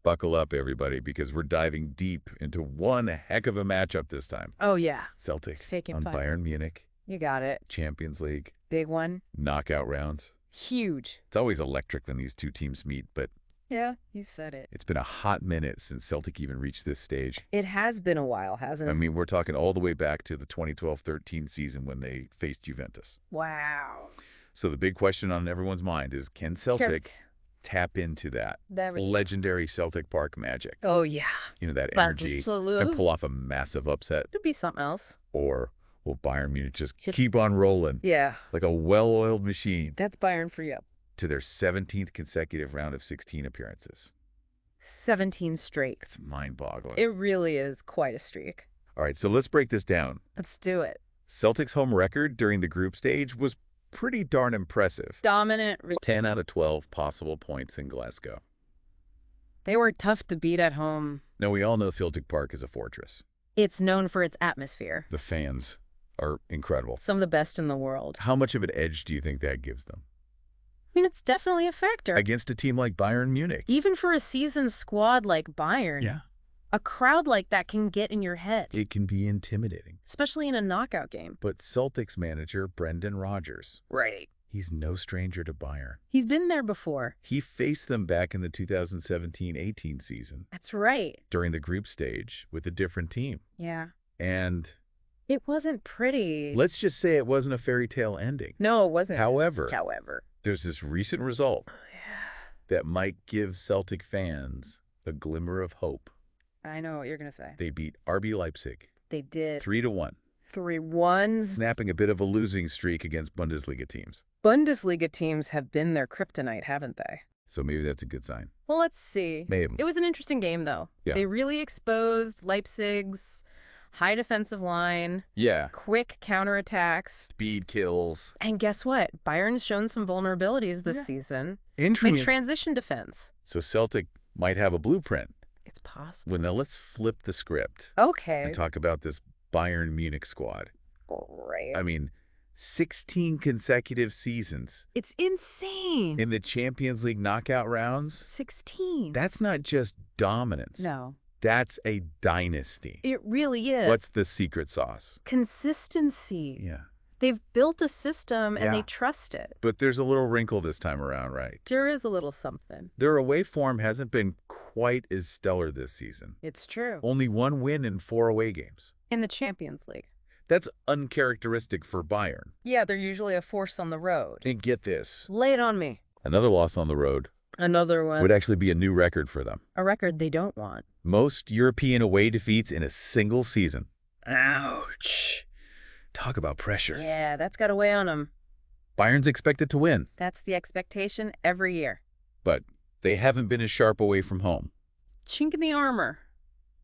Buckle up, everybody, because we're diving deep into one heck of a matchup this time. Oh, yeah. Celtic Taking on fun. Bayern Munich, You got it. Champions League, Big one. knockout rounds. Huge. It's always electric when these two teams meet, but Yeah, you said it. it's been a hot minute since Celtic even reached this stage. It has been a while, hasn't it? I mean, we're talking all the way back to the 2012-13 season when they faced Juventus. Wow. So the big question on everyone's mind is, can Celtic tap into that legendary Celtic Park magic? Oh, yeah. You know, that energy, and pull off a massive upset? Could be something else. Or will Bayern Munich just keep on rolling? Yeah. Like a well-oiled machine. That's Bayern for you. To their 17th consecutive round of 16 appearances. 17 straight. It's mind-boggling. It really is quite a streak. All right, so let's break this down. Let's do it. Celtic's home record during the group stage was pretty darn impressive. Dominant. 10 out of 12 possible points in Glasgow. They were tough to beat at home. Now, we all know Celtic Park is a fortress. It's known for its atmosphere. The fans are incredible. Some of the best in the world. How much of an edge do you think that gives them? I mean, it's definitely a factor. Against a team like Bayern Munich. Even for a seasoned squad like Bayern. Yeah. A crowd like that can get in your head. It can be intimidating. Especially in a knockout game. But Celtic's manager, Brendan Rodgers. Right. He's no stranger to Bayern. He's been there before. He faced them back in the 2017-18 season. That's right. During the group stage with a different team. Yeah. And it wasn't pretty. Let's just say it wasn't a fairy tale ending. No, it wasn't. However, there's this recent result that might give Celtic fans a glimmer of hope. I know what you're going to say. They beat RB Leipzig. They did. 3-1. 3-1. Snapping a bit of a losing streak against Bundesliga teams. Bundesliga teams have been their kryptonite, haven't they? So maybe that's a good sign. Well, let's see. Maybe. It was an interesting game, though. Yeah. They really exposed Leipzig's high defensive line. Yeah. Quick counterattacks. Speed kills. And guess what? Bayern's shown some vulnerabilities this season. In transition defense. So Celtic might have a blueprint. It's possible. Well, now let's flip the script. Okay. And talk about this Bayern Munich squad. Great. I mean, 16 consecutive seasons. It's insane. In the Champions League knockout rounds. 16. That's not just dominance. No. That's a dynasty. It really is. What's the secret sauce? Consistency. Yeah. They've built a system and they trust it. But there's a little wrinkle this time around, right? There is a little something. Their away form hasn't been quite as stellar this season. It's true. Only 1 win in 4 away games. In the Champions League. That's uncharacteristic for Bayern. Yeah, they're usually a force on the road. And get this. Lay it on me. Another loss on the road. Another one. Would actually be a new record for them. A record they don't want. Most European away defeats in a single season. Ouch. Talk about pressure. Yeah, that's got to weigh on them. Bayern's expected to win. That's the expectation every year. But they haven't been as sharp away from home. Chink in the armor.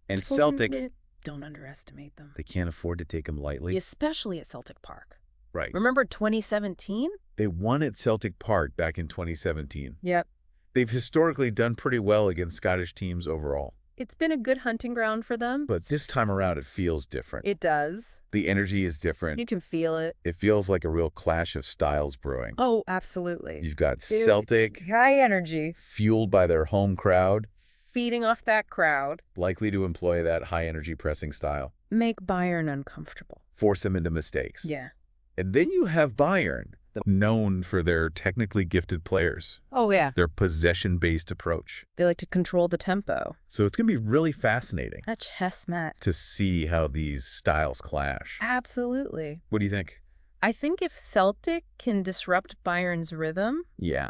And Celtic, don't underestimate them. They can't afford to take them lightly. Especially at Celtic Park. Right. Remember 2017? They won at Celtic Park back in 2017. Yep. They've historically done pretty well against Scottish teams overall. It's been a good hunting ground for them. But this time around, it feels different. It does. The energy is different. You can feel it. It feels like a real clash of styles brewing. Oh, absolutely. You've got Celtic. High energy. Fueled by their home crowd. Feeding off that crowd. Likely to employ that high-energy pressing style. Make Bayern uncomfortable. Force them into mistakes. Yeah. And then you have Bayern, known for their technically gifted players. Oh, yeah. Their possession-based approach. They like to control the tempo. So it's going to be really fascinating. A chess match. To see how these styles clash. Absolutely. What do you think? I think if Celtic can disrupt Bayern's rhythm,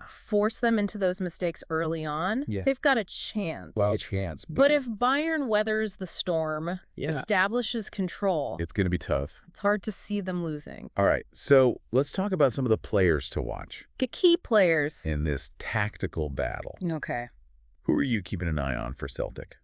force them into those mistakes early on, they've got a chance. Well, a chance. But if Bayern weathers the storm, establishes control, it's going to be tough. It's hard to see them losing. All right, so let's talk about some of the players to watch. Key players. In this tactical battle. Okay. Who are you keeping an eye on for Celtic?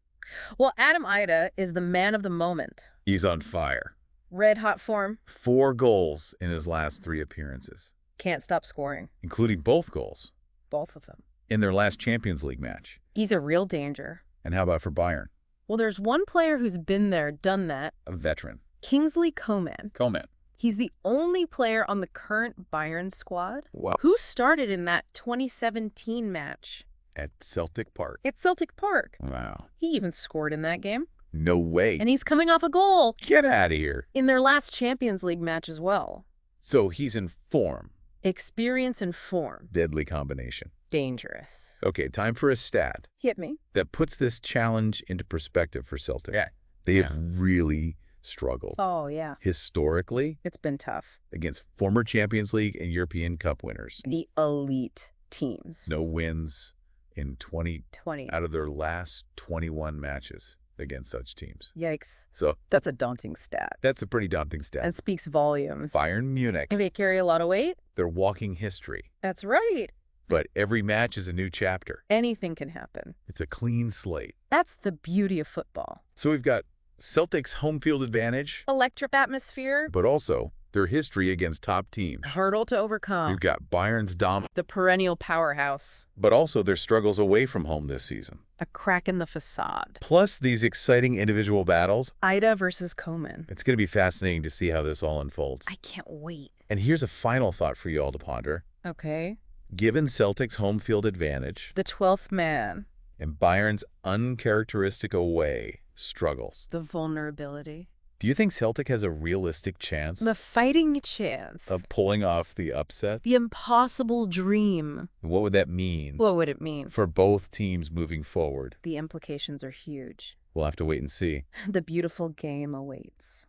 Well, Adam Idah is the man of the moment. He's on fire. Red hot form. 4 goals in his last 3 appearances. Can't stop scoring. Including both goals. Both of them. In their last Champions League match. He's a real danger. And how about for Bayern? Well, there's one player who's been there, done that. A veteran. Kingsley Coman. Coman. He's the only player on the current Bayern squad Wow. who started in that 2017 match. At Celtic Park. At Celtic Park. Wow. He even scored in that game. No way. And he's coming off a goal. Get out of here. In their last Champions League match as well. So he's in form. Experience and form. Deadly combination. Dangerous. Okay, time for a stat. Hit me. That puts this challenge into perspective for Celtic. Yeah. They have really struggled. Oh, yeah. Historically. It's been tough. Against former Champions League and European Cup winners. The elite teams. No wins in 20 out of their last 21 matches against such teams. Yikes. So that's a daunting stat. That's a pretty daunting stat. And speaks volumes. Bayern Munich. And they carry a lot of weight. They're walking history. That's right. But every match is a new chapter. Anything can happen. It's a clean slate. That's the beauty of football. So we've got Celtic's home field advantage. Electric atmosphere. But also their history against top teams. A hurdle to overcome. We've got Bayern's dominance. The perennial powerhouse. But also their struggles away from home this season. A crack in the facade. Plus these exciting individual battles. Idah versus Coman. It's going to be fascinating to see how this all unfolds. I can't wait. And here's a final thought for you all to ponder. Okay. Given Celtic's home field advantage. The 12th man. And Bayern's uncharacteristic away struggles. The vulnerability. Do you think Celtic has a realistic chance? The fighting chance. Of pulling off the upset? The impossible dream. What would that mean? What would it mean? For both teams moving forward. The implications are huge. We'll have to wait and see. The beautiful game awaits.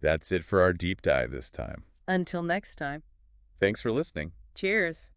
That's it for our deep dive this time. Until next time. Thanks for listening. Cheers.